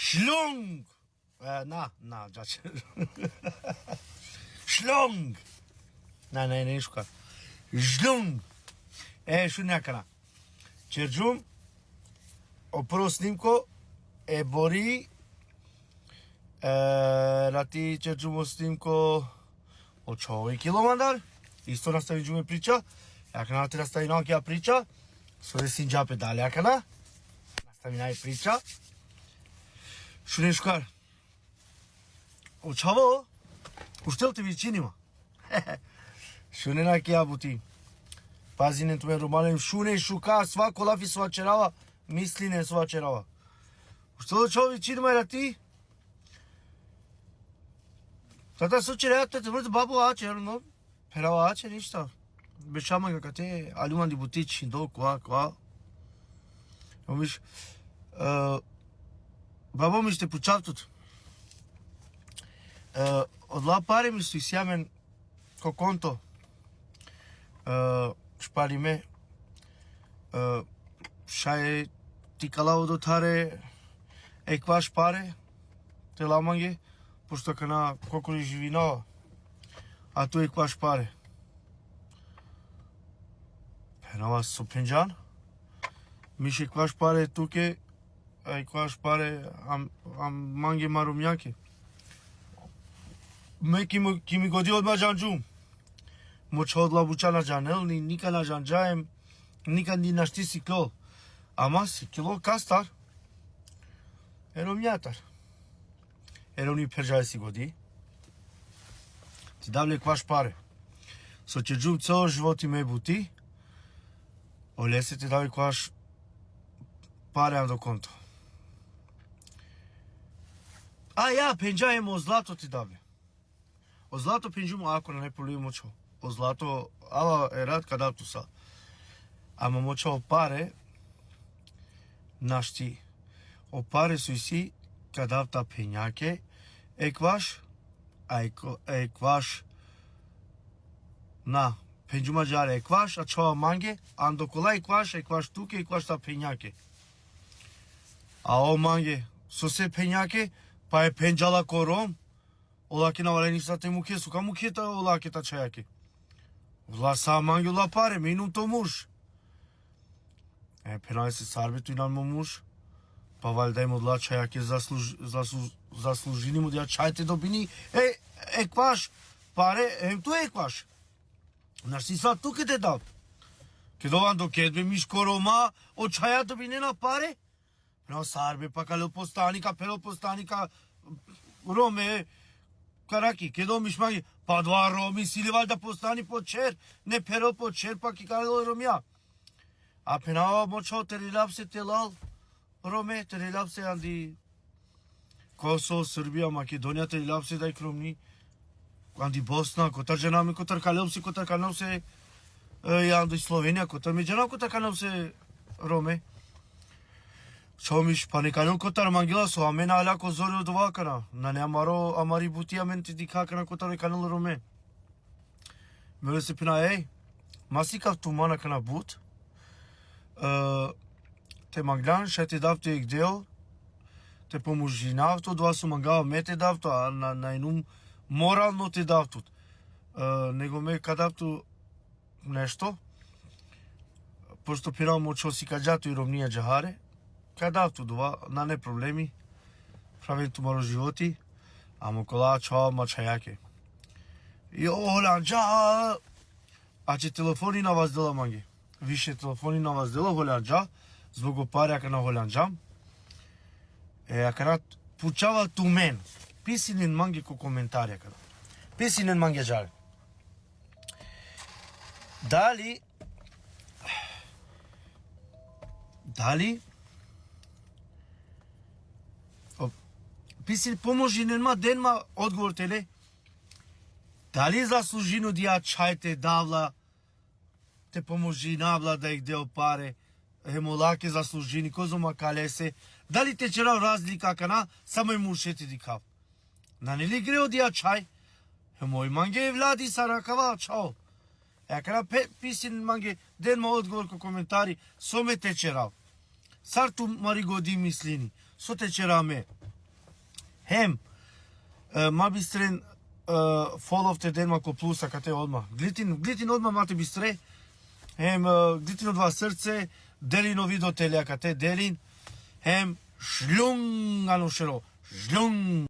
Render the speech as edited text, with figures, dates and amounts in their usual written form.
Shlung. Na, già c'è. Shlung. Ne șucat. Shlung. Šu някъна. Черджум, опро снимко, бори, рати черджум снимко, очови километър, исто настави джуме прича, якана ти настави нокия прича, соде синджапе дали якана, настави най прича, шуне шукар. Очаво, ущел те вичинима. Шуне накия бути. Пазинето ме ромален шуне шука, сва колафи сва черава, мислине сва черава. Što da čovi čini mai rati? Tata su cerea te vrut babu ace, nu? Perau ace niște. Beșama că te aluman de butici do coa. Omiș babo mi ste pučav tut. Od la pare mi su siamen ko konto. Špalime. Šaje ticalao do tare ekvaș pare te la manghe pošto kana kokoli živino a tu ekvaș pare penava sopenjan mi și ekvaș pare tu ke ekvaș pare am manghe marumyake me kimi godi od ma janjum mo chod la buchana janel ni nikana janjaem nikan din naști siclo ama siclo castar Eromiatar. Eroni perjai sigodi. Ti dam le kvaš pare. So će džum celo život ime buti. Olese ti davi kvaš pare am do konto. A ja, penjajem o zlato ti dave. O zlato penjum ako na ne problem močo. O zlato, ava je rad kada tu sa. Ama močo pare našti. O pare su si cadavta penjache, ekvaș, na, penjuma jare ekvaș, a choa mange, andokola ekvaș tuke, ekvaș ta penjache. A o mange, sose penjache, pa e penjala korom, ola ki na valeni sa te muke, suka muke ta ola ki ta chayake. Ula sa mange ula pare, minun to muș. Penai se sarbe tu inan mo muș. Pa valjda im odla čajake zaslužili mu da čajte dobini ekvaš pare tu ekvaš naš si sad tu te dal ke dovan do kedbe miš koroma o čaja dobine na pare no sarbe pa kalo postanika pelo postanika rome karaki ke do miš magi pa dva romi sili valjda postani po čer ne pero po čer pa ki kalo romja a penao močo te rilapse te lal Rome, te relapse andi Kosovo, Srbija, Makedonija te relapse dai kromni andi Bosna, kotar ženami, kotar kalopsi, kotar kanopse andi Slovenija, kotar mi ženam, kotar kanopse Rome. Çomiş panikanın kotar mangila so amena ala ko zoru dua kana. Nane amari buti amen ti dikha kana kotar kanal Rome. Mere se pina masika tu mana kana but. Te magdan și te dau te igdeo, te pomujinav tot, dva su mangao me te dau to, a na inum moralno te dau tot. Nego me kad dau tu nešto, pošto piramo čo si kađatu i romnija džahare, kad dau tu dva, na ne problemi, pravim tu maro životi, amo kola čao mačajake. Jo, holanđa, a će telefoni na vas dela mange, više telefoni na vas dela holanđa, zbog oparea kana holanđam akana pučava tu men pisinin mange ko komentarja kana pisinin mange žale dali pisin pomožinen ma denma odgovor tele dali zaslužino dia čajte davla te pomožinavla da ih deo pare Hemolake zaslužini, kozoma kalese, da li te cerau razlika kana, samo im ušeti dikav. Na ne li greo dia čaj? Hemoj mange vladi sarakava čao. Kana pisin mange den ma odgovor ko komentari, so me te cerau. Sar tu mari godi mislini, so te cerau me. Hem ма бистрен Fall of the Denmarko Plusa кате одма. Глитин одма мате бистре. Hem глитин од два срце, делино видео телеа кате делин. Hem шлунг ано шело. Шлунг